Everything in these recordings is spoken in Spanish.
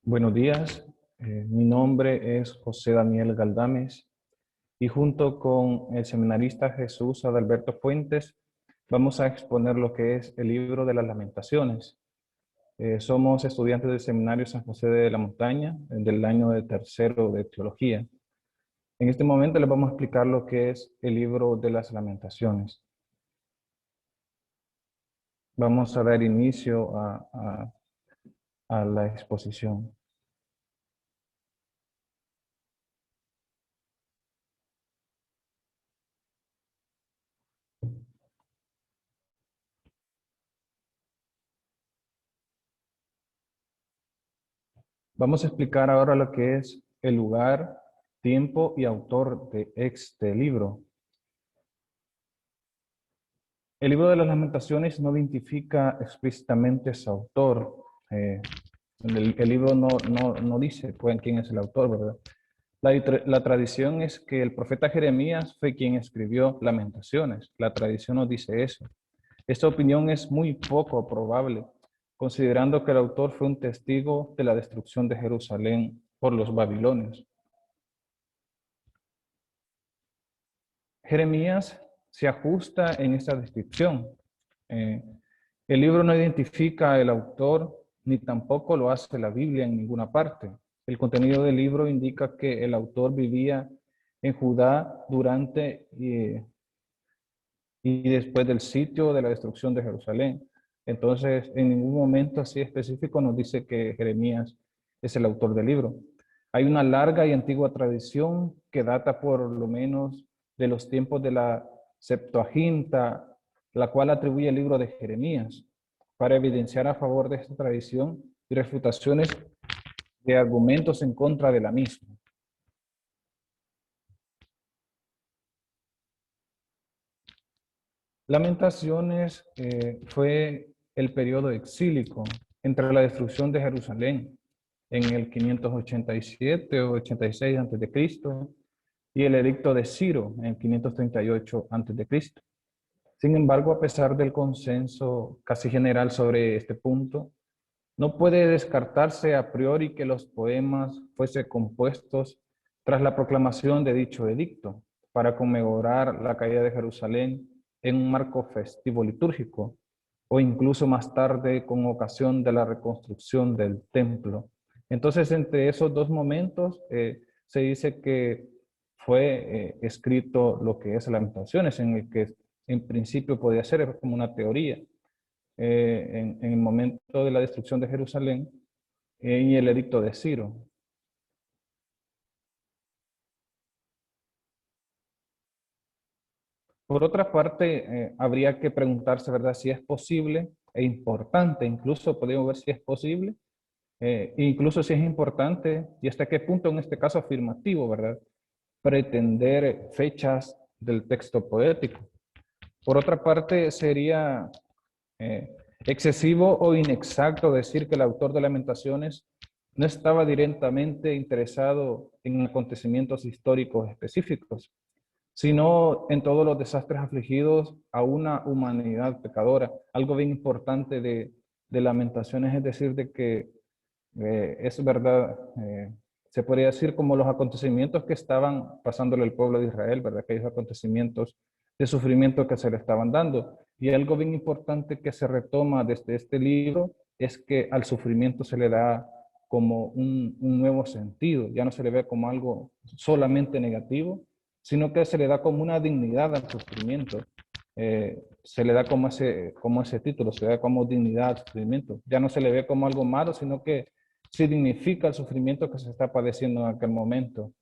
Buenos días, mi nombre es José Daniel Galdames y junto con el seminarista Jesús Adalberto Fuentes vamos a exponer lo que es el libro de las Lamentaciones. Somos estudiantes del Seminario San José de la Montaña del año de tercero de Teología. En este momento les vamos a explicar lo que es el libro de las Lamentaciones. Vamos a dar inicio a la exposición. Vamos a explicar ahora lo que es el lugar, tiempo y autor de este libro. El libro de las Lamentaciones no identifica explícitamente su autor. El libro no dice quién es el autor, ¿verdad? La tradición es que el profeta Jeremías fue quien escribió Lamentaciones. La tradición nos dice eso. Esta opinión es muy poco probable, considerando que el autor fue un testigo de la destrucción de Jerusalén por los babilonios. Jeremías se ajusta en esta descripción. Eh, el libro no identifica el autor, ni tampoco lo hace la Biblia en ninguna parte. El contenido del libro indica que el autor vivía en Judá durante y después del sitio de la destrucción de Jerusalén. Entonces, en ningún momento así específico nos dice que Jeremías es el autor del libro. Hay una larga y antigua tradición que data por lo menos de los tiempos de la Septuaginta, la cual atribuye el libro de Jeremías. Para evidenciar a favor de esta tradición y refutaciones de argumentos en contra de la misma. Lamentaciones fue el periodo exílico entre la destrucción de Jerusalén en el 587 o 86 a.C. y el edicto de Ciro en el 538 a.C. Sin embargo, a pesar del consenso casi general sobre este punto, no puede descartarse a priori que los poemas fuesen compuestos tras la proclamación de dicho edicto para conmemorar la caída de Jerusalén en un marco festivo litúrgico o incluso más tarde con ocasión de la reconstrucción del templo. Entonces, entre esos dos momentos se dice que fue escrito lo que es Lamentaciones, en el que en principio podía ser como una teoría en el momento de la destrucción de Jerusalén y el edicto de Ciro. Por otra parte, habría que preguntarse, ¿verdad?, si es posible e importante, incluso podemos ver si es posible, incluso si es importante y hasta qué punto en este caso afirmativo, ¿verdad?, pretender fechas del texto poético. Por otra parte, sería excesivo o inexacto decir que el autor de Lamentaciones no estaba directamente interesado en acontecimientos históricos específicos, sino en todos los desastres afligidos a una humanidad pecadora. Algo bien importante de Lamentaciones es decir de que es verdad, se podría decir como los acontecimientos que estaban pasándole al pueblo de Israel, ¿verdad? Aquellos acontecimientos de sufrimiento que se le estaban dando. Y algo bien importante que se retoma desde este libro es que al sufrimiento se le da como un nuevo sentido, ya no se le ve como algo solamente negativo, sino que se le da como una dignidad al sufrimiento. Se le da como ese título, se le da como dignidad al sufrimiento. Ya no se le ve como algo malo, sino que significa el sufrimiento que se está padeciendo en aquel momento.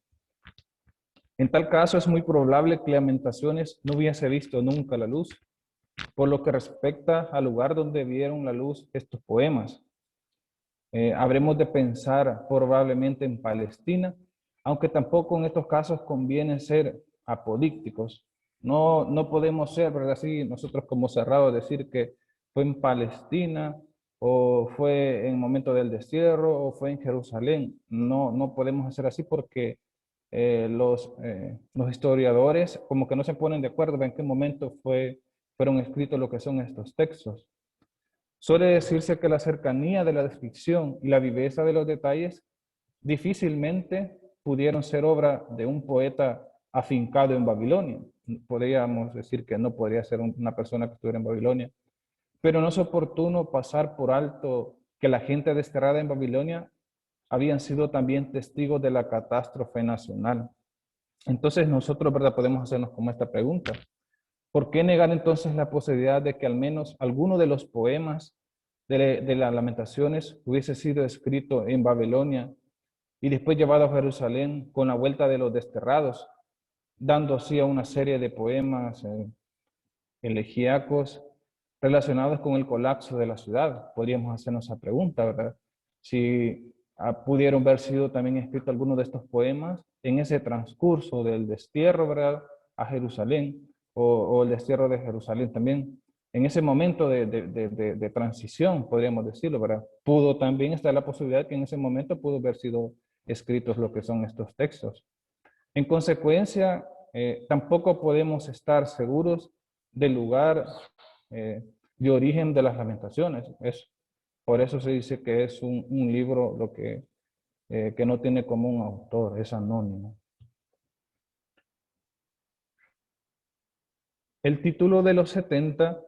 En tal caso, es muy probable que Lamentaciones no hubiese visto nunca la luz, por lo que respecta al lugar donde vieron la luz estos poemas. Habremos de pensar probablemente en Palestina, aunque tampoco en estos casos conviene ser apodícticos. No podemos ser, ¿verdad? Así nosotros como cerrados decir que fue en Palestina o fue en el momento del destierro o fue en Jerusalén. No podemos hacer así porque los historiadores como que no se ponen de acuerdo en qué momento fueron escritos lo que son estos textos. Suele decirse que la cercanía de la descripción y la viveza de los detalles difícilmente pudieron ser obra de un poeta afincado en Babilonia. Podríamos decir que no podría ser una persona que estuviera en Babilonia, pero no es oportuno pasar por alto que la gente desterrada en Babilonia habían sido también testigos de la catástrofe nacional. Entonces nosotros, ¿verdad?, podemos hacernos como esta pregunta. ¿Por qué negar entonces la posibilidad de que al menos alguno de los poemas de las Lamentaciones hubiese sido escrito en Babilonia y después llevado a Jerusalén con la vuelta de los desterrados, dando así a una serie de poemas elegíacos relacionados con el colapso de la ciudad? Podríamos hacernos esa pregunta, ¿verdad? Si pudieron haber sido también escritos algunos de estos poemas en ese transcurso del destierro, ¿verdad?, a Jerusalén, o el destierro de Jerusalén también. En ese momento de transición, podríamos decirlo, ¿verdad? Pudo también estar la posibilidad que en ese momento pudo haber sido escritos lo que son estos textos. En consecuencia, tampoco podemos estar seguros del lugar de origen de las Lamentaciones. Por eso se dice que es un libro que no tiene como un autor, es anónimo. El título de los 70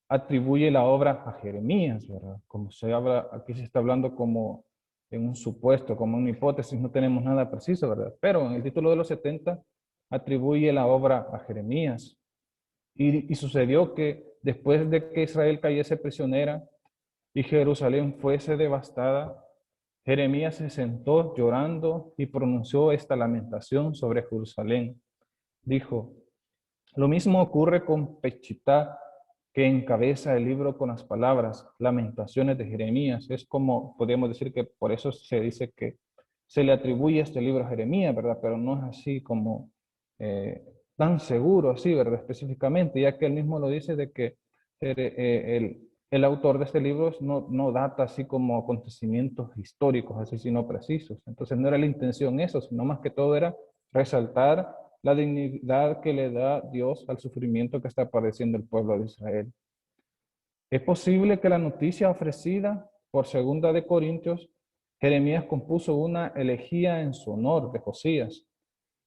atribuye la obra a Jeremías, ¿verdad? Como se habla, aquí se está hablando como en un supuesto, como una hipótesis, no tenemos nada preciso, ¿verdad? Pero en el título de los 70 atribuye la obra a Jeremías. Y sucedió que después de que Israel cayese prisionera y Jerusalén fuese devastada, Jeremías se sentó llorando y pronunció esta lamentación sobre Jerusalén. Dijo: lo mismo ocurre con Pechitá, que encabeza el libro con las palabras Lamentaciones de Jeremías. Es como, podríamos decir que por eso se dice que se le atribuye este libro a Jeremías, ¿verdad? Pero no es así como tan seguro, así, ¿verdad? Específicamente, ya que él mismo lo dice de que el autor de este libro no data así como acontecimientos históricos, así, sino precisos. Entonces no era la intención eso, sino más que todo era resaltar la dignidad que le da Dios al sufrimiento que está padeciendo el pueblo de Israel. Es posible que la noticia ofrecida por segunda de Corintios, Jeremías compuso una elegía en su honor de Josías,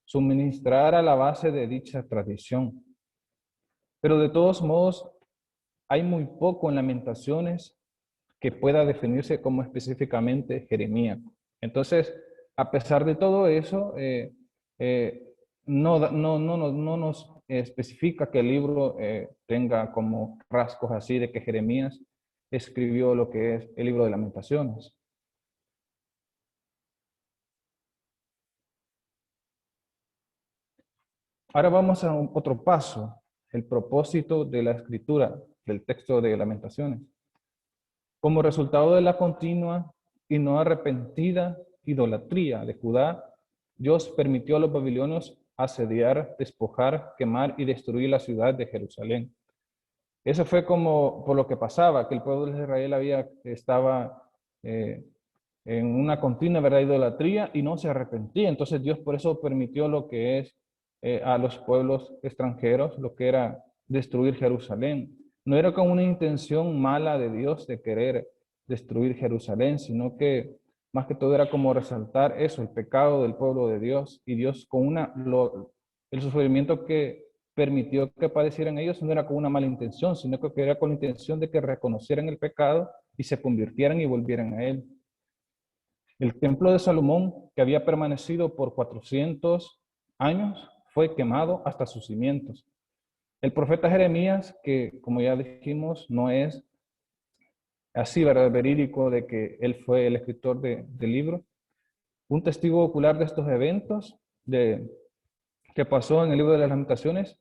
suministrara la base de dicha tradición. Pero de todos modos, hay muy poco en Lamentaciones que pueda definirse como específicamente Jeremías. Entonces, a pesar de todo eso, no nos especifica que el libro tenga como rasgos así de que Jeremías escribió lo que es el libro de Lamentaciones. Ahora vamos a otro paso, el propósito de la escritura del texto de Lamentaciones. Como resultado de la continua y no arrepentida idolatría de Judá, Dios permitió a los babilonios asediar, despojar, quemar y destruir la ciudad de Jerusalén. Eso fue como por lo que pasaba, que el pueblo de Israel estaba en una continua, ¿verdad?, idolatría y no se arrepentía. Entonces Dios por eso permitió lo que es a los pueblos extranjeros, lo que era destruir Jerusalén. No era con una intención mala de Dios de querer destruir Jerusalén, sino que más que todo era como resaltar eso, el pecado del pueblo de Dios. Y Dios con el sufrimiento que permitió que padecieran ellos no era con una mala intención, sino que era con la intención de que reconocieran el pecado y se convirtieran y volvieran a él. El templo de Salomón, que había permanecido por 400 años, fue quemado hasta sus cimientos. El profeta Jeremías, que como ya dijimos, no es así, ¿verdad?, verídico de que él fue el escritor del libro, un testigo ocular de estos eventos que pasó en el libro de las Lamentaciones,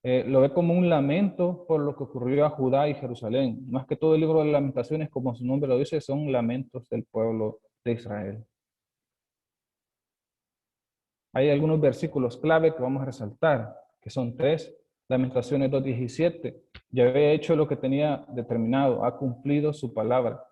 lo ve como un lamento por lo que ocurrió a Judá y Jerusalén. Más que todo el libro de las Lamentaciones, como su nombre lo dice, son lamentos del pueblo de Israel. Hay algunos versículos clave que vamos a resaltar, que son 3. Lamentaciones 2:17. Ya había hecho lo que tenía determinado, ha cumplido su palabra,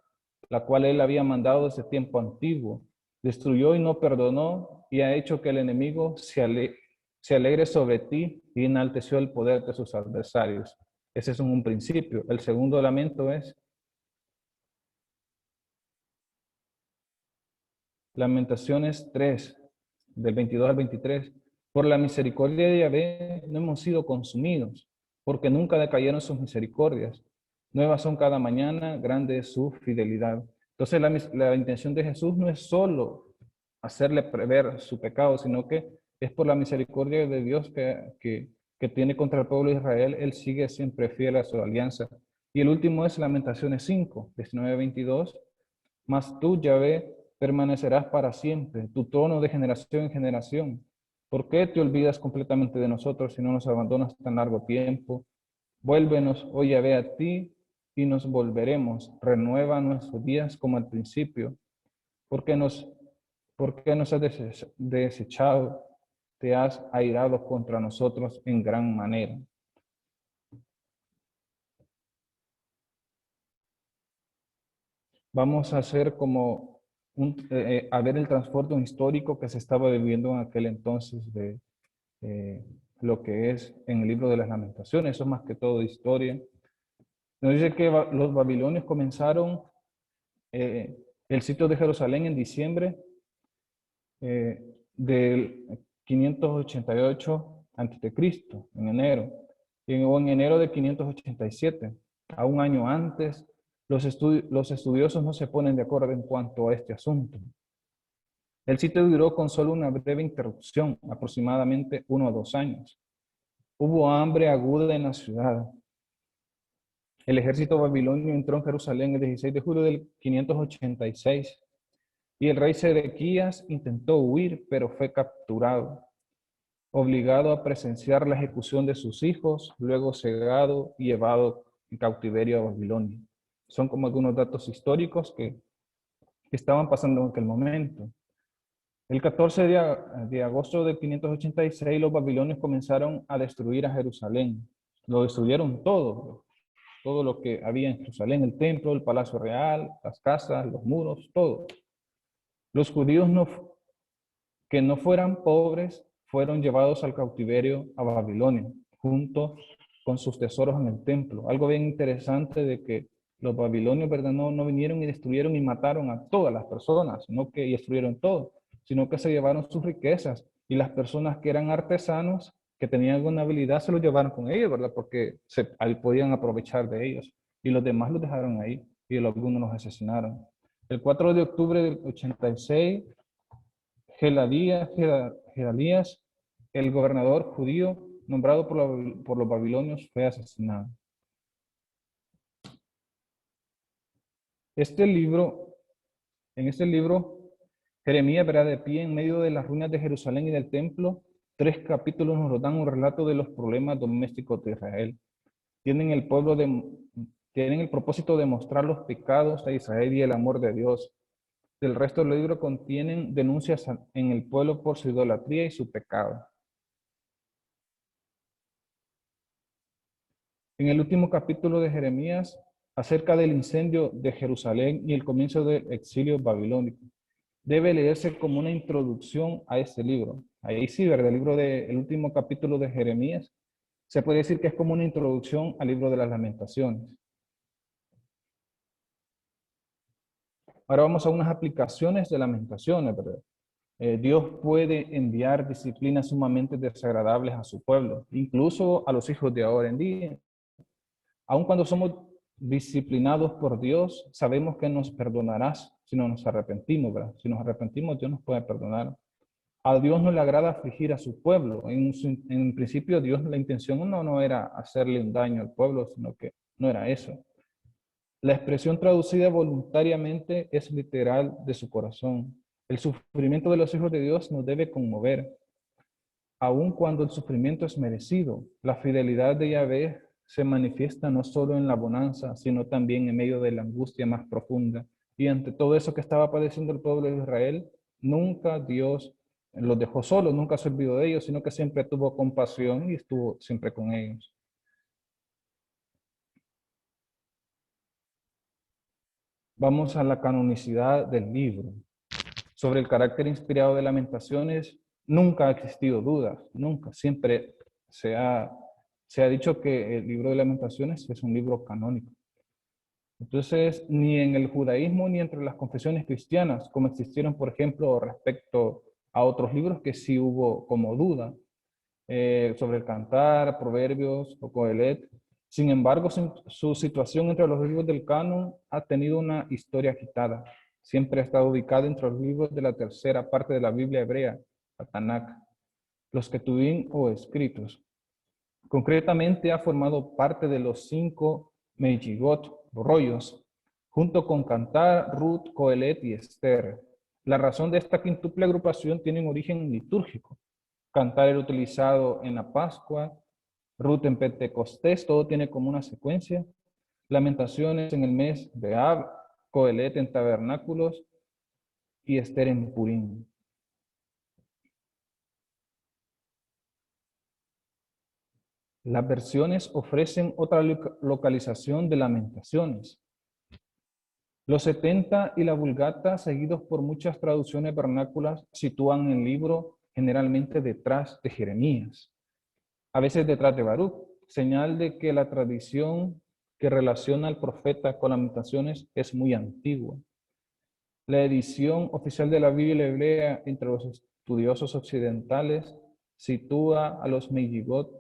la cual él había mandado desde tiempo antiguo. Destruyó y no perdonó, y ha hecho que el enemigo se alegre sobre ti y enalteció el poder de sus adversarios. Ese es un principio. El segundo lamento es: Lamentaciones 3, del 22 al 23. Por la misericordia de Yahvé no hemos sido consumidos, porque nunca decayeron sus misericordias. Nuevas son cada mañana, grande es su fidelidad. Entonces la intención de Jesús no es solo hacerle prever su pecado, sino que es por la misericordia de Dios que tiene contra el pueblo de Israel. Él sigue siempre fiel a su alianza. Y el último es Lamentaciones 5, 19-22. Mas tú, Yahvé, permanecerás para siempre, tu trono de generación en generación. ¿Por qué te olvidas completamente de nosotros si no nos abandonas tan largo tiempo? Vuélvenos, oh Yahvé, a ti y nos volveremos. Renueva nuestros días como al principio. ¿Por qué nos has desechado? Te has airado contra nosotros en gran manera. Vamos a hacer como a ver el trasfondo histórico que se estaba viviendo en aquel entonces de lo que es en el libro de las Lamentaciones. Eso es más que todo historia. Nos dice que los babilonios comenzaron eh, el sitio de Jerusalén en diciembre del 588 a.C., en enero, o en enero de 587, a un año antes. Los estudiosos no se ponen de acuerdo en cuanto a este asunto. El sitio duró con solo una breve interrupción, aproximadamente 1 o 2 años. Hubo hambre aguda en la ciudad. El ejército babilonio entró en Jerusalén el 16 de julio del 586 y el rey Sedequías intentó huir, pero fue capturado, obligado a presenciar la ejecución de sus hijos, luego cegado y llevado en cautiverio a Babilonia. Son como algunos datos históricos que estaban pasando en aquel momento. El 14 de agosto de 586, los babilonios comenzaron a destruir a Jerusalén. Lo destruyeron todo lo que había en Jerusalén, el templo, el palacio real, las casas, los muros, todo. Los judíos que no fueran pobres fueron llevados al cautiverio a Babilonia, junto con sus tesoros en el templo. Algo bien interesante de que los babilonios, ¿verdad? No vinieron y destruyeron y mataron a todas las personas, no que destruyeron todo, sino que se llevaron sus riquezas y las personas que eran artesanos, que tenían alguna habilidad, se los llevaron con ellos, ¿verdad? Porque ahí podían aprovechar de ellos. Y los demás los dejaron ahí y algunos los asesinaron. El 4 de octubre del 86, Gedalías, el gobernador judío nombrado por los babilonios, fue asesinado. En este libro, Jeremías verá de pie en medio de las ruinas de Jerusalén y del templo. 3 capítulos nos dan un relato de los problemas domésticos de Israel. Tienen el propósito de mostrar los pecados de Israel y el amor de Dios. El resto del libro contienen denuncias en el pueblo por su idolatría y su pecado. En el último capítulo de Jeremías, acerca del incendio de Jerusalén y el comienzo del exilio babilónico, debe leerse como una introducción a este libro. Ahí sí, ¿verdad? El último capítulo de Jeremías, se puede decir que es como una introducción al libro de las Lamentaciones. Ahora vamos a unas aplicaciones de Lamentaciones, ¿verdad? Dios puede enviar disciplinas sumamente desagradables a su pueblo, incluso a los hijos de ahora en día. Aun cuando somos disciplinados por Dios, sabemos que nos perdonarás si no nos arrepentimos, ¿verdad? Si nos arrepentimos, Dios nos puede perdonar. A Dios no le agrada afligir a su pueblo. En principio, Dios, la intención no era hacerle un daño al pueblo, sino que no era eso. La expresión traducida voluntariamente es literal de su corazón. El sufrimiento de los hijos de Dios nos debe conmover, aun cuando el sufrimiento es merecido. La fidelidad de Yahvé se manifiesta no solo en la bonanza, sino también en medio de la angustia más profunda. Y ante todo eso que estaba padeciendo el pueblo de Israel, nunca Dios los dejó solos, nunca se olvidó de ellos, sino que siempre tuvo compasión y estuvo siempre con ellos. Vamos a la canonicidad del libro. Sobre el carácter inspirado de Lamentaciones, nunca ha existido dudas, nunca. Siempre se ha dicho que el libro de Lamentaciones es un libro canónico. Entonces, ni en el judaísmo ni entre las confesiones cristianas, como existieron, por ejemplo, respecto a otros libros que sí hubo como duda, sobre el Cantar, Proverbios o Coelet. Sin embargo, su situación entre los libros del canon ha tenido una historia agitada. Siempre ha estado ubicada entre los libros de la tercera parte de la Biblia hebrea, la Tanakh, los Ketuvim o escritos. Concretamente ha formado parte de los 5 Mejigot, rollos, junto con Cantar, Ruth, Coelet y Esther. La razón de esta quintuple agrupación tiene un origen litúrgico. Cantar era utilizado en la Pascua, Ruth en Pentecostés, todo tiene como una secuencia. Lamentaciones en el mes de Ab, Coelet en Tabernáculos y Esther en Purim. Las versiones ofrecen otra localización de Lamentaciones. Los 70 y la Vulgata, seguidos por muchas traducciones vernáculas, sitúan el libro generalmente detrás de Jeremías, a veces detrás de Baruch, señal de que la tradición que relaciona al profeta con Lamentaciones es muy antigua. La edición oficial de la Biblia hebrea entre los estudiosos occidentales sitúa a los Megillot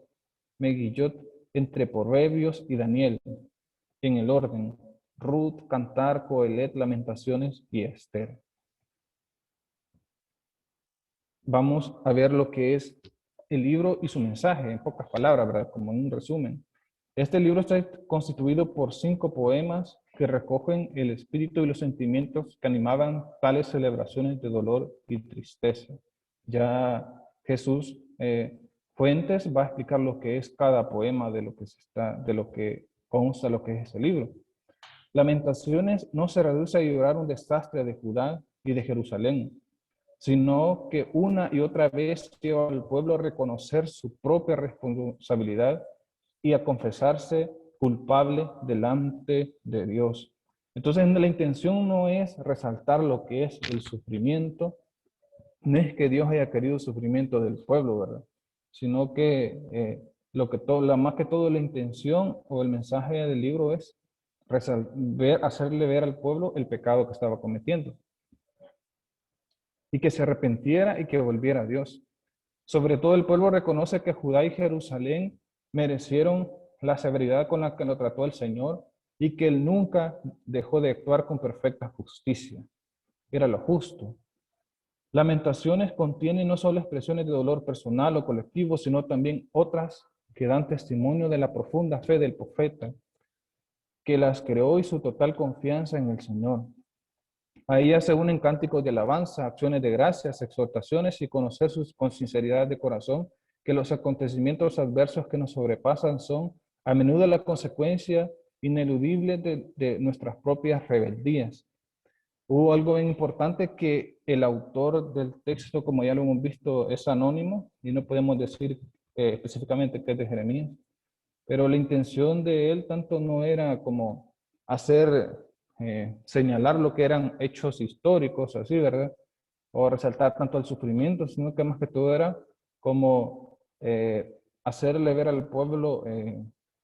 entre Proverbios y Daniel, en el orden: Ruth, Cantar, Coelet, Lamentaciones y Esther. Vamos a ver lo que es el libro y su mensaje, en pocas palabras, ¿verdad? Como en un resumen. Este libro está constituido por 5 poemas que recogen el espíritu y los sentimientos que animaban tales celebraciones de dolor y tristeza. Ya Jesús Fuentes va a explicar lo que es cada poema de lo que consta lo que es ese libro. Lamentaciones no se reduce a llorar un desastre de Judá y de Jerusalén, sino que una y otra vez lleva al pueblo a reconocer su propia responsabilidad y a confesarse culpable delante de Dios. Entonces, la intención no es resaltar lo que es el sufrimiento, no es que Dios haya querido el sufrimiento del pueblo, ¿verdad? Sino que más que todo la intención o el mensaje del libro es hacerle ver al pueblo el pecado que estaba cometiendo y que se arrepintiera y que volviera a Dios. Sobre todo el pueblo reconoce que Judá y Jerusalén merecieron la severidad con la que lo trató el Señor y que Él nunca dejó de actuar con perfecta justicia. Era lo justo. Lamentaciones contienen no solo expresiones de dolor personal o colectivo, sino también otras que dan testimonio de la profunda fe del profeta, que las creó y su total confianza en el Señor. Ahí se unen cánticos de alabanza, acciones de gracias, exhortaciones y conocer con sinceridad de corazón que los acontecimientos adversos que nos sobrepasan son a menudo la consecuencia ineludible de nuestras propias rebeldías. Hubo algo bien importante, que el autor del texto, como ya lo hemos visto, es anónimo y no podemos decir específicamente que es de Jeremías, pero la intención de él tanto no era como hacer, señalar lo que eran hechos históricos, así, ¿verdad? O resaltar tanto el sufrimiento, sino que más que todo era como hacerle ver al pueblo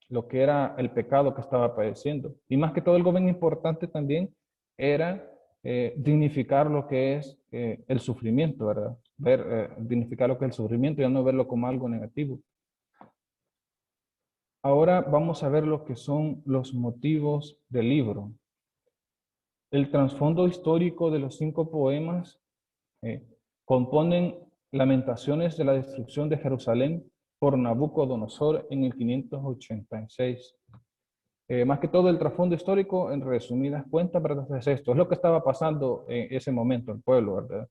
lo que era el pecado que estaba padeciendo. Y más que todo, algo bien importante también era dignificar lo que es el sufrimiento, ¿verdad? Dignificar lo que es el sufrimiento y no verlo como algo negativo. Ahora vamos a ver lo que son los motivos del libro. El trasfondo histórico de los 5 poemas eh, componen lamentaciones de la destrucción de Jerusalén por Nabucodonosor en el 586. Más que todo el trasfondo histórico, en resumidas cuentas, ¿verdad? Es esto, es lo que estaba pasando en ese momento en el pueblo, ¿verdad?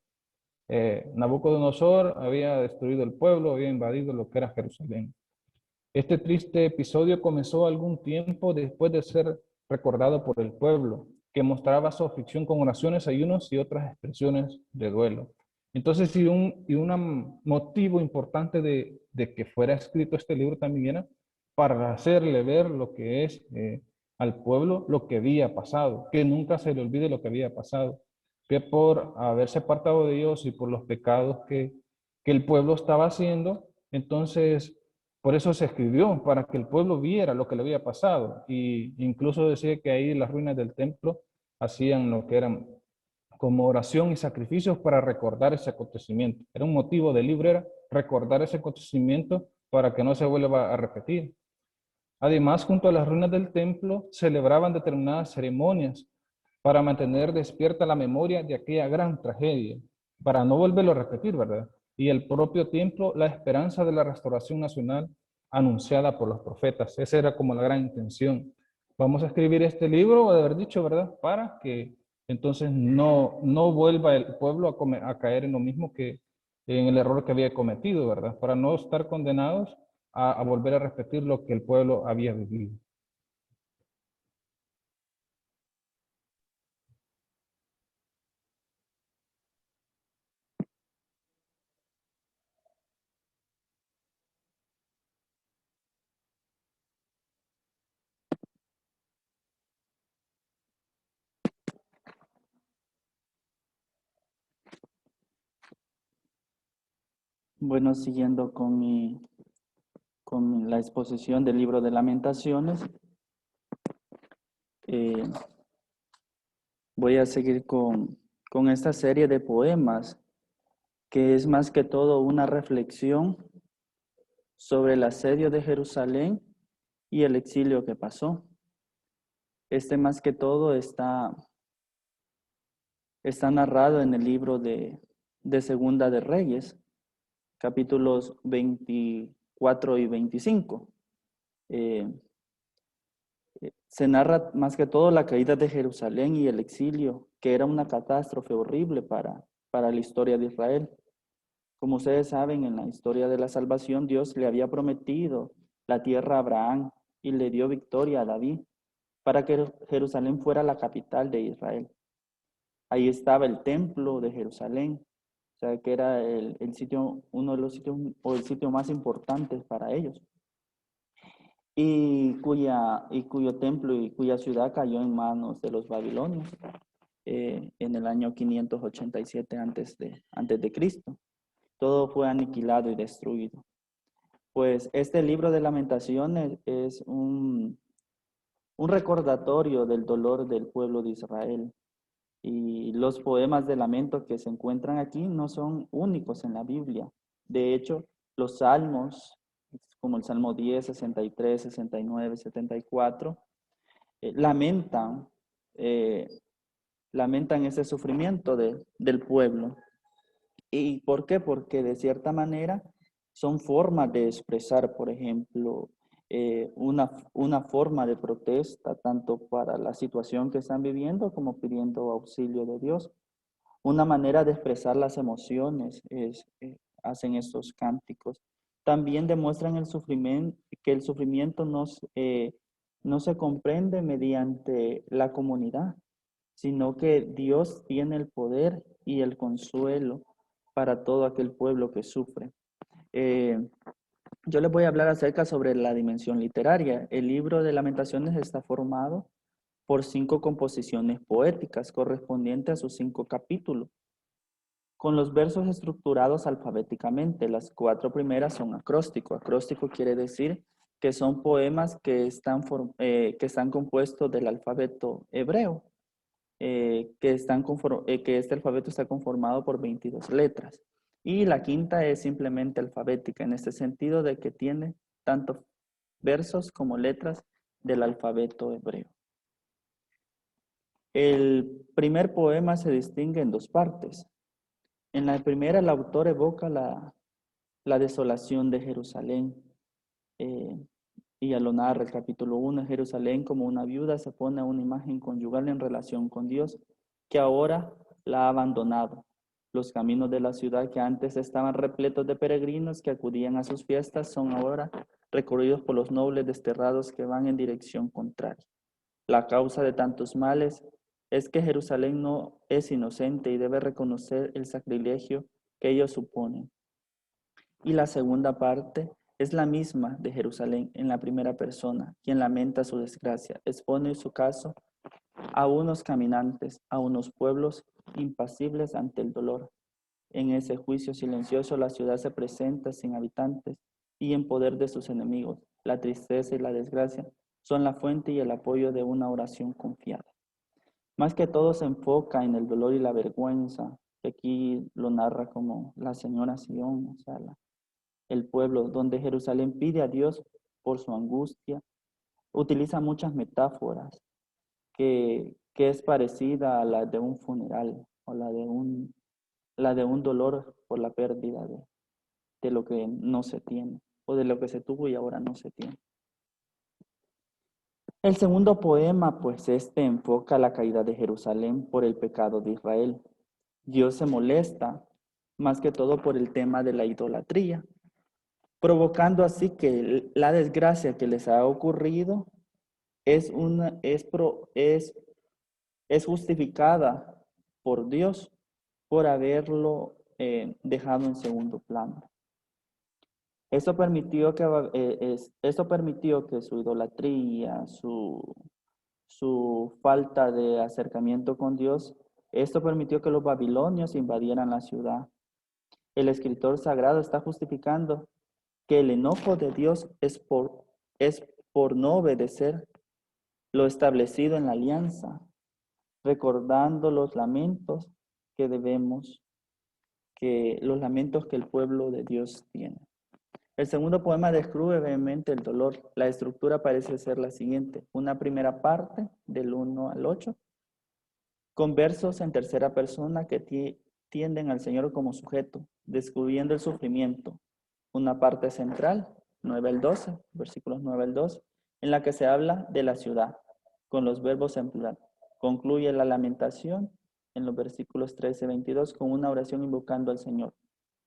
Nabucodonosor había destruido el pueblo, había invadido lo que era Jerusalén. Este triste episodio comenzó algún tiempo después de ser recordado por el pueblo, que mostraba su aflicción con oraciones, ayunos y otras expresiones de duelo. Entonces, un motivo importante de que fuera escrito este libro también era para hacerle ver lo que es al pueblo lo que había pasado, que nunca se le olvide lo que había pasado, que por haberse apartado de Dios y por los pecados que el pueblo estaba haciendo, entonces Por eso se escribió, para que el pueblo viera lo que le había pasado. Y incluso decía que ahí en las ruinas del templo hacían lo que eran como oración y sacrificios para recordar ese acontecimiento. Era un motivo del libro, era recordar ese acontecimiento para que no se vuelva a repetir. Además, junto a las ruinas del templo, celebraban determinadas ceremonias para mantener despierta la memoria de aquella gran tragedia, para no volverlo a repetir, ¿verdad? Y el propio templo, la esperanza de la restauración nacional anunciada por los profetas. Esa era como la gran intención. Vamos a escribir este libro, de haber dicho, ¿verdad? Para que entonces no vuelva el pueblo a caer en lo mismo que en el error que había cometido, ¿verdad? Para no estar condenados a volver a repetir lo que el pueblo había vivido. Bueno, siguiendo con la exposición del libro de Lamentaciones, eh, voy a seguir con esta serie de poemas, que es más que todo una reflexión sobre el asedio de Jerusalén y el exilio que pasó. Este más que todo está narrado en el libro de Segunda de Reyes, capítulos 24 y 25. Se narra más que todo la caída de Jerusalén y el exilio, que era una catástrofe horrible para la historia de Israel. Como ustedes saben, en la historia de la salvación, Dios le había prometido la tierra a Abraham y le dio victoria a David para que Jerusalén fuera la capital de Israel. Ahí estaba el templo de Jerusalén, o sea que era el sitio, uno de los sitios o el sitio más importante para ellos, y cuyo templo y cuya ciudad cayó en manos de los babilonios en el año 587 antes de Cristo. Todo fue aniquilado y destruido. Pues este libro de Lamentaciones es un recordatorio del dolor del pueblo de Israel. Y los poemas de lamento que se encuentran aquí no son únicos en la Biblia. De hecho, los salmos, como el Salmo 10, 63, 69, 74, lamentan, eh, lamentan ese sufrimiento del pueblo. ¿Y por qué? Porque de cierta manera son formas de expresar, por ejemplo, una forma de protesta, tanto para la situación que están viviendo como pidiendo auxilio de Dios. Una manera de expresar las emociones hacen estos cánticos. También demuestran el sufrimiento, que el sufrimiento no se comprende mediante la comunidad, sino que Dios tiene el poder y el consuelo para todo aquel pueblo que sufre. Eh, yo les voy a hablar acerca sobre la dimensión literaria. El libro de Lamentaciones está formado por 5 composiciones poéticas correspondientes a sus 5 capítulos, con los versos estructurados alfabéticamente. Las 4 primeras son acróstico. Acróstico quiere decir que son poemas que están compuestos del alfabeto hebreo, que este alfabeto está conformado por 22 letras. Y la quinta es simplemente alfabética, en este sentido de que tiene tanto versos como letras del alfabeto hebreo. El primer poema se distingue en 2 partes. En la primera, el autor evoca la desolación de Jerusalén, eh, y ya lo narra el capítulo 1. Jerusalén, como una viuda, se pone a una imagen conyugal en relación con Dios, que ahora la ha abandonado. Los caminos de la ciudad, que antes estaban repletos de peregrinos que acudían a sus fiestas, son ahora recorridos por los nobles desterrados que van en dirección contraria. La causa de tantos males es que Jerusalén no es inocente y debe reconocer el sacrilegio que ellos suponen. Y la segunda parte es la misma de Jerusalén en la primera persona, quien lamenta su desgracia, expone su caso a unos caminantes, a unos pueblos impasibles ante el dolor. En ese juicio silencioso la ciudad se presenta sin habitantes y en poder de sus enemigos. La tristeza y la desgracia son la fuente y el apoyo de una oración confiada. Más que todo se enfoca en el dolor y la vergüenza, que aquí lo narra como la señora Sión, o sea, el pueblo, donde Jerusalén pide a Dios por su angustia. Utiliza muchas metáforas que es parecida a la de un funeral o la de un dolor por la pérdida de lo que no se tiene o de lo que se tuvo y ahora no se tiene. El segundo poema, pues enfoca la caída de Jerusalén por el pecado de Israel. Dios se molesta más que todo por el tema de la idolatría, provocando así que la desgracia que les ha ocurrido es justificada por Dios por haberlo dejado en segundo plano. Eso permitió que su idolatría, su falta de acercamiento con Dios, esto permitió que los babilonios invadieran la ciudad. El escritor sagrado está justificando que el enojo de Dios es por no obedecer lo establecido en la alianza, recordando los lamentos los lamentos que el pueblo de Dios tiene. El segundo poema describe brevemente el dolor. La estructura parece ser la siguiente: una primera parte del 1 al 8, con versos en tercera persona que tienden al Señor como sujeto, descubriendo el sufrimiento. Una parte central, 9 al 12, versículos 9 al 12, en la que se habla de la ciudad, con los verbos en plural. Concluye la lamentación en los versículos 13 y 22 con una oración invocando al Señor.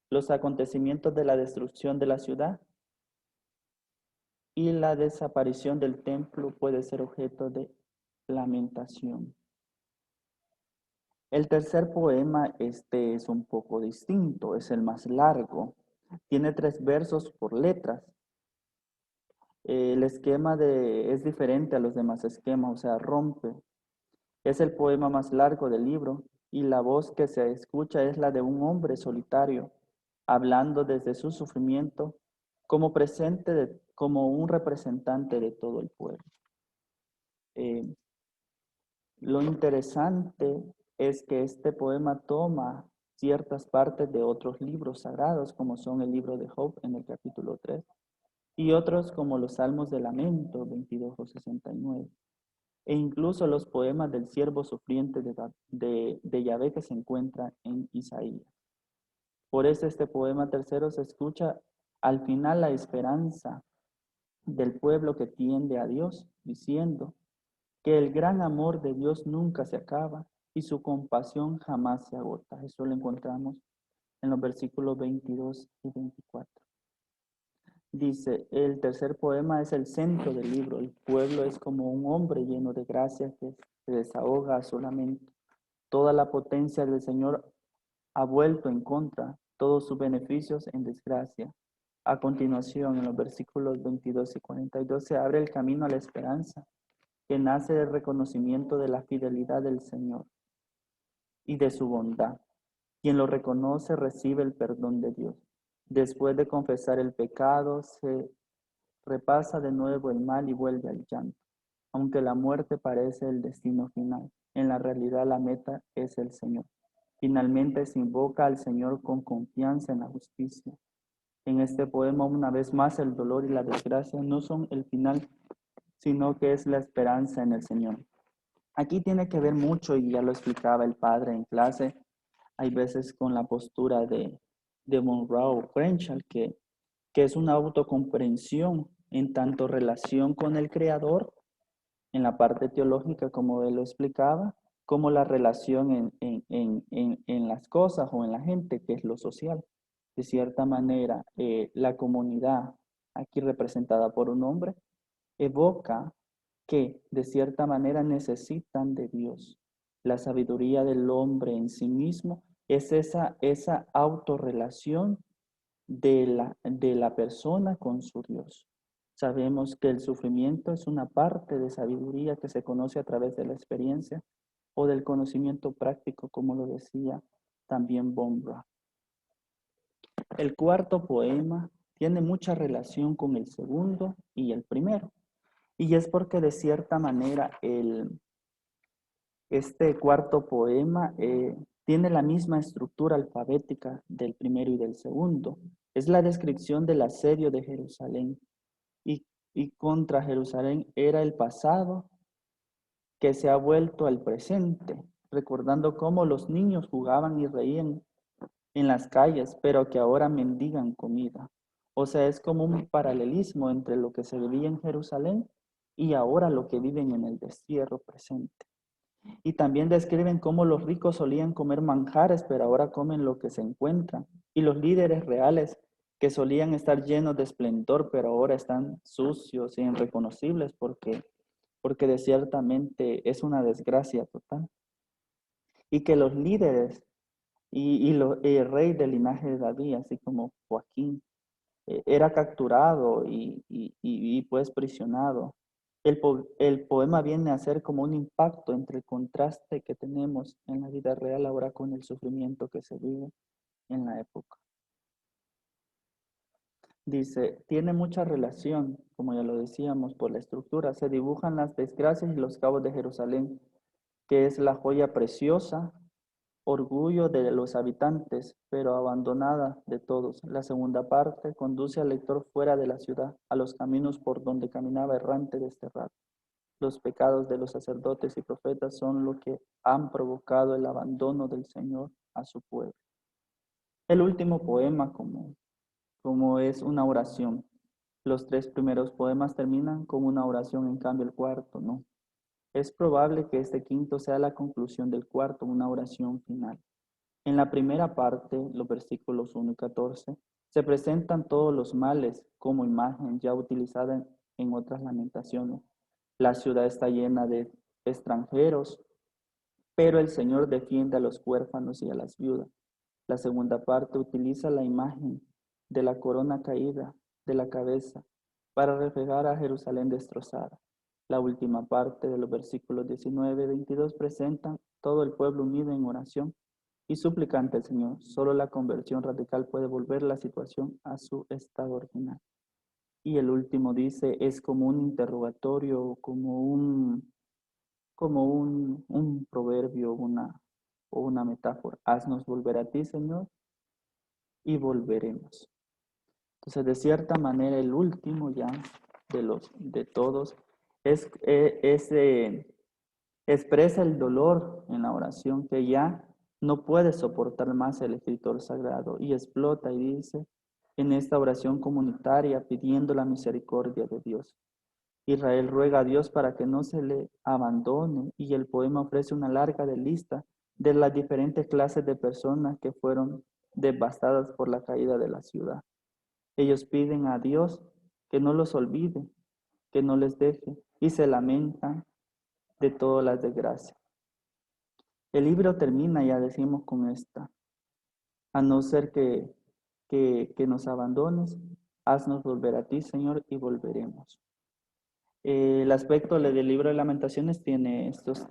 Los acontecimientos de la destrucción de la ciudad y la desaparición del templo puede ser objeto de lamentación. El tercer poema, es un poco distinto, es el más largo. Tiene 3 versos por letras. El esquema es diferente a los demás esquemas, o sea, rompe. Es el poema más largo del libro y la voz que se escucha es la de un hombre solitario, hablando desde su sufrimiento como un representante de todo el pueblo. Lo interesante es que este poema toma ciertas partes de otros libros sagrados, como son el libro de Job en el capítulo 3, y otros como los Salmos de Lamento 22 o 69, e incluso los poemas del siervo sufriente de Yahvé que se encuentra en Isaías. Por eso este poema tercero se escucha al final la esperanza del pueblo que tiende a Dios, diciendo que el gran amor de Dios nunca se acaba y su compasión jamás se agota. Eso lo encontramos en los versículos 22 y 24. Dice, el tercer poema es el centro del libro. El pueblo es como un hombre lleno de gracia que se desahoga a su lamento. Toda la potencia del Señor ha vuelto en contra, todos sus beneficios en desgracia. A continuación, en los versículos 22 y 42, se abre el camino a la esperanza, que nace del reconocimiento de la fidelidad del Señor y de su bondad. Quien lo reconoce recibe el perdón de Dios. Después de confesar el pecado, se repasa de nuevo el mal y vuelve al llanto. Aunque la muerte parece el destino final, en la realidad la meta es el Señor. Finalmente se invoca al Señor con confianza en la justicia. En este poema, una vez más, el dolor y la desgracia no son el final, sino que es la esperanza en el Señor. Aquí tiene que ver mucho, y ya lo explicaba el padre en clase, hay veces con la postura de Monroe Crenshaw, que es una autocomprensión en tanto relación con el Creador, en la parte teológica, como él lo explicaba, como la relación en las cosas o en la gente, que es lo social. De cierta manera, la comunidad, aquí representada por un hombre, evoca que de cierta manera necesitan de Dios. La sabiduría del hombre en sí mismo es esa autorrelación de la persona con su Dios. Sabemos que el sufrimiento es una parte de sabiduría que se conoce a través de la experiencia o del conocimiento práctico, como lo decía también Bombra. El cuarto poema tiene mucha relación con el segundo y el primero. Y es porque de cierta manera este cuarto poema tiene la misma estructura alfabética del primero y del segundo. Es la descripción del asedio de Jerusalén. Y, y contra Jerusalén era el pasado que se ha vuelto al presente, recordando cómo los niños jugaban y reían en las calles, pero que ahora mendigan comida. O sea, es como un paralelismo entre lo que se vivía en Jerusalén y ahora lo que viven en el destierro presente. Y también describen cómo los ricos solían comer manjares, pero ahora comen lo que se encuentran. Y los líderes reales que solían estar llenos de esplendor, pero ahora están sucios e irreconocibles porque de ciertamente es una desgracia total. Y que los líderes el rey del linaje de David, así como Joaquín, era capturado y pues prisionado. El poema viene a ser como un impacto entre el contraste que tenemos en la vida real ahora con el sufrimiento que se vive en la época. Dice, tiene mucha relación, como ya lo decíamos, por la estructura. Se dibujan las desgracias y los cabos de Jerusalén, que es la joya preciosa, orgullo de los habitantes, pero abandonada de todos. La segunda parte conduce al lector fuera de la ciudad, a los caminos por donde caminaba errante desterrado. Los pecados de los sacerdotes y profetas son lo que han provocado el abandono del Señor a su pueblo. El último poema, como es una oración. Los tres primeros poemas terminan con una oración, en cambio el cuarto no. Es probable que este quinto sea la conclusión del cuarto, una oración final. En la primera parte, los versículos 1 y 14, se presentan todos los males como imagen ya utilizada en otras lamentaciones. La ciudad está llena de extranjeros, pero el Señor defiende a los huérfanos y a las viudas. La segunda parte utiliza la imagen de la corona caída de la cabeza para reflejar a Jerusalén destrozada. La última parte de los versículos 19 y 22 presentan todo el pueblo unido en oración y suplicante al Señor. Solo la conversión radical puede volver la situación a su estado original. Y el último dice, es como un interrogatorio, como un proverbio, o una metáfora. Haznos volver a ti, Señor, y volveremos. Entonces, de cierta manera, el último ya de todos expresa el dolor en la oración que ya no puede soportar más el escritor sagrado y explota y dice en esta oración comunitaria pidiendo la misericordia de Dios. Israel ruega a Dios para que no se le abandone y el poema ofrece una larga lista de las diferentes clases de personas que fueron devastadas por la caída de la ciudad. Ellos piden a Dios que no los olvide, que no les deje y se lamentan de todas las desgracias. El libro termina, ya decimos, con esta. A no ser que nos abandones, haznos volver a ti, Señor, y volveremos. El aspecto del libro de Lamentaciones tiene estos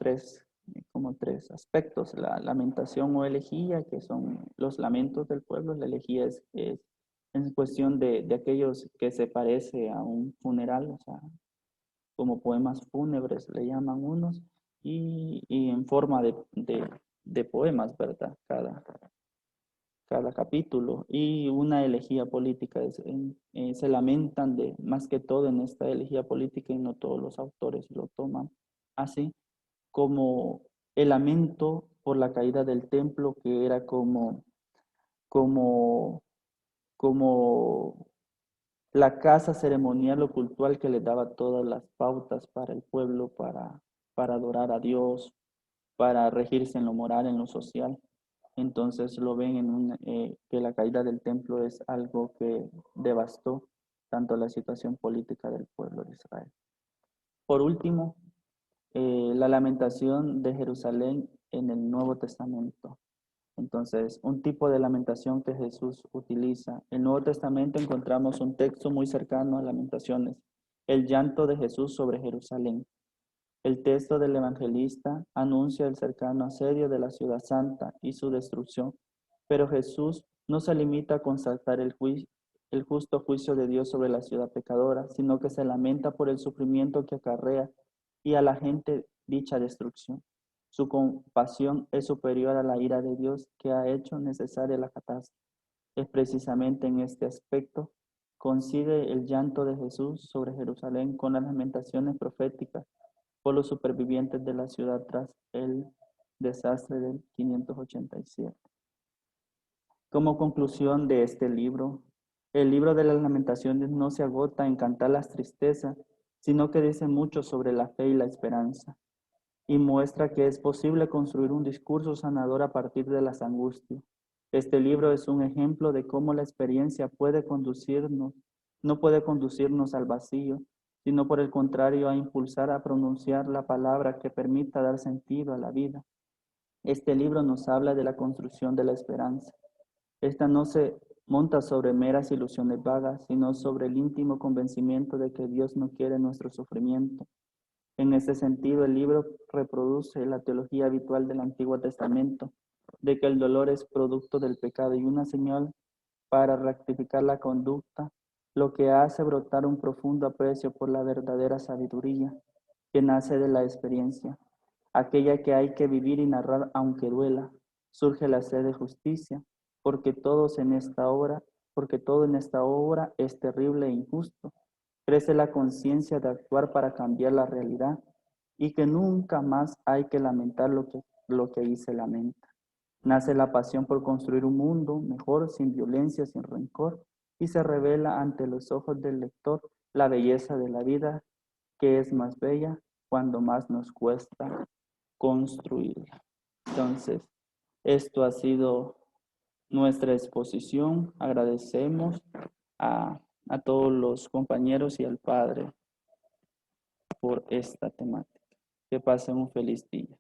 como tres aspectos. La lamentación o elegía, que son los lamentos del pueblo. La elegía es en cuestión de aquellos que se parece a un funeral, o sea, como poemas fúnebres le llaman unos, y en forma de poemas, ¿verdad? Cada capítulo. Y una elegía política. Se lamentan más que todo en esta elegía política y no todos los autores lo toman así, como el lamento por la caída del templo, que era como, como la casa ceremonial o cultural que le daba todas las pautas para el pueblo, para adorar a Dios, para regirse en lo moral, en lo social. Entonces lo ven que la caída del templo es algo que devastó tanto la situación política del pueblo de Israel. Por último, la lamentación de Jerusalén en el Nuevo Testamento. Entonces, un tipo de lamentación que Jesús utiliza. En el Nuevo Testamento encontramos un texto muy cercano a Lamentaciones, el llanto de Jesús sobre Jerusalén. El texto del evangelista anuncia el cercano asedio de la ciudad santa y su destrucción, pero Jesús no se limita a constatar el justo juicio de Dios sobre la ciudad pecadora, sino que se lamenta por el sufrimiento que acarrea y a la gente dicha destrucción. Su compasión es superior a la ira de Dios que ha hecho necesaria la catástrofe. Es precisamente en este aspecto coincide el llanto de Jesús sobre Jerusalén con las lamentaciones proféticas por los supervivientes de la ciudad tras el desastre del 587. Como conclusión de este libro, el libro de las lamentaciones no se agota en cantar las tristezas, sino que dice mucho sobre la fe y la esperanza, y muestra que es posible construir un discurso sanador a partir de las angustias. Este libro es un ejemplo de cómo la experiencia no puede conducirnos al vacío, sino por el contrario a impulsar a pronunciar la palabra que permita dar sentido a la vida. Este libro nos habla de la construcción de la esperanza. Esta no se monta sobre meras ilusiones vagas, sino sobre el íntimo convencimiento de que Dios no quiere nuestro sufrimiento. En este sentido, el libro reproduce la teología habitual del Antiguo Testamento, de que el dolor es producto del pecado y una señal para rectificar la conducta, lo que hace brotar un profundo aprecio por la verdadera sabiduría que nace de la experiencia, aquella que hay que vivir y narrar aunque duela. Surge la sed de justicia, porque todo en esta obra es terrible e injusto. Crece la conciencia de actuar para cambiar la realidad y que nunca más hay que lamentar lo que ahí se lamenta. Nace la pasión por construir un mundo mejor, sin violencia, sin rencor, y se revela ante los ojos del lector la belleza de la vida, que es más bella cuando más nos cuesta construirla. Entonces, esto ha sido nuestra exposición. Agradecemos a todos los compañeros y al Padre por esta temática. Que pasen un feliz día.